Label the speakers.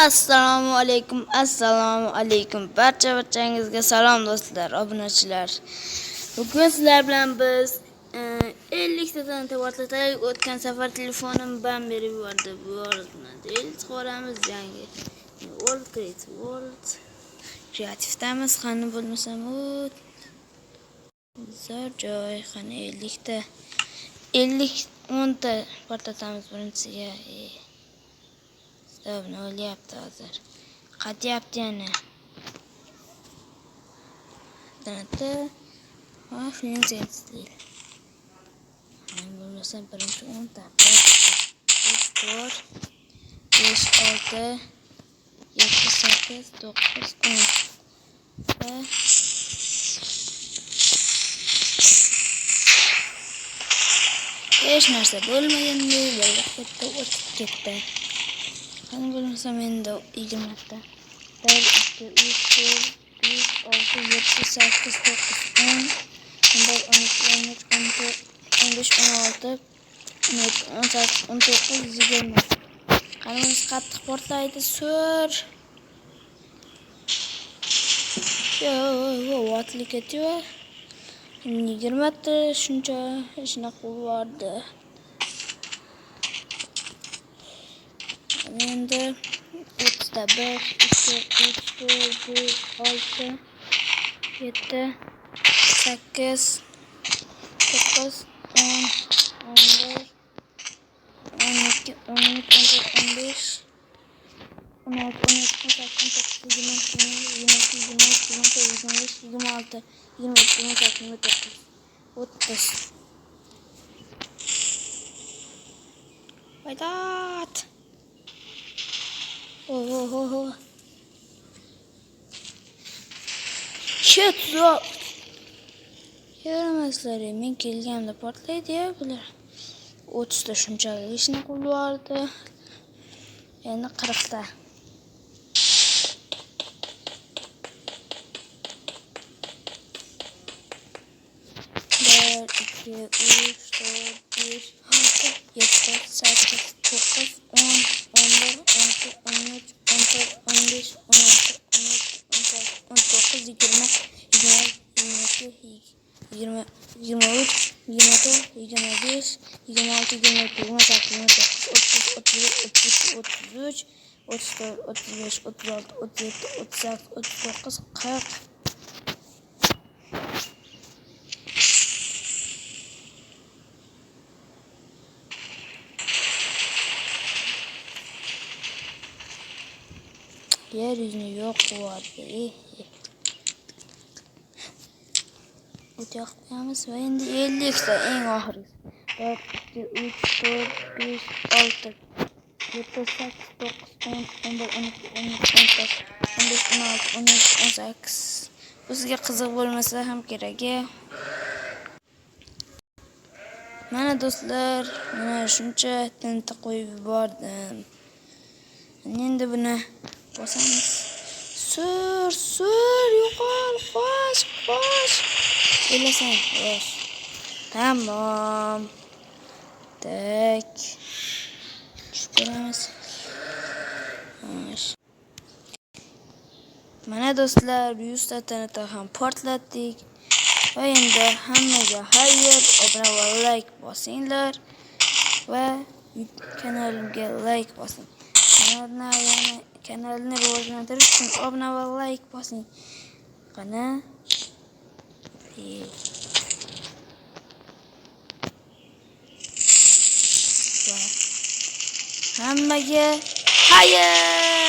Speaker 1: Assalomu alaykum. Barchangizga salom do'stlar, obunachilar. Bugun sizlar bilan biz 50 tadan tavatlatay. O'tgan safar telefonim bam berib yubordi. Bu yo'lni chiqaramiz yangi. World Create World Creative'damiz. Qani bo'lmasam zor joy. Qani 50 ta 10 ta portlatamiz birinchisiga. Ne olyapti hozir? Qatyapti yana. Tanatda film sensli. Men bo'lmasa birinchi 10 ta. 3 4 5 6 7 8 9 10. Hech narsa bo'lmagandek bo'lib ketdi, o'tib ketdi. Qani bo'lmasam endi 20 ta. 1 2 3 4 5 6 7 8 9 10 11 12 13 14 15 16 19 20. Qanimiz qattiq portlaydi sur. Yo, vatli ketiyor. 20 ta shuncha shunaqa bo'lardi. Endi 30 ta 1 2 3 4 5 6 7 8 9 10 11 12 13 14 15 16 17 18 19 20 21 30. Haydat. Oh. Shit, zor. Yaramaslar, men kelganda portlaydi ya bular. 30 ta shunchalik ishni qo'yardi. Endi 40 ta. 1 2 3 4 5 6 7 8 9 10 11 12 13 14 15 16 17 18 19 20 21 22 23 24 25 26 27 28 29 30 31 32 33 34 35 36 37 38 39 40. Yeryüzünü yok vardı. Uçaklarımız ve şimdi 50 işte en ahırız. 4, 2, 3, 4, 5, 6, 7, 8, 9, 10, 11, 12, 13, 14, 15, 16, 17, 18. Bu sizga qiziq bo'lmasa ham kerak. Mana do'stlar, mana shuncha tinta qo'yib yubordim. Endi buni bosamiz. Sur, yo'qol, qo'sh. Bilasan, yo'q. Tamam. Tak. Tushiramiz. Mana do'stlar, 100 ta tinta ham portlatdik. Va endi hammaga xayr, obuna va like bosinglar va kanalimga like bosing. Kanalni rivojlantirish uchun obuna va like bosing. Qani? Hammaga xayr!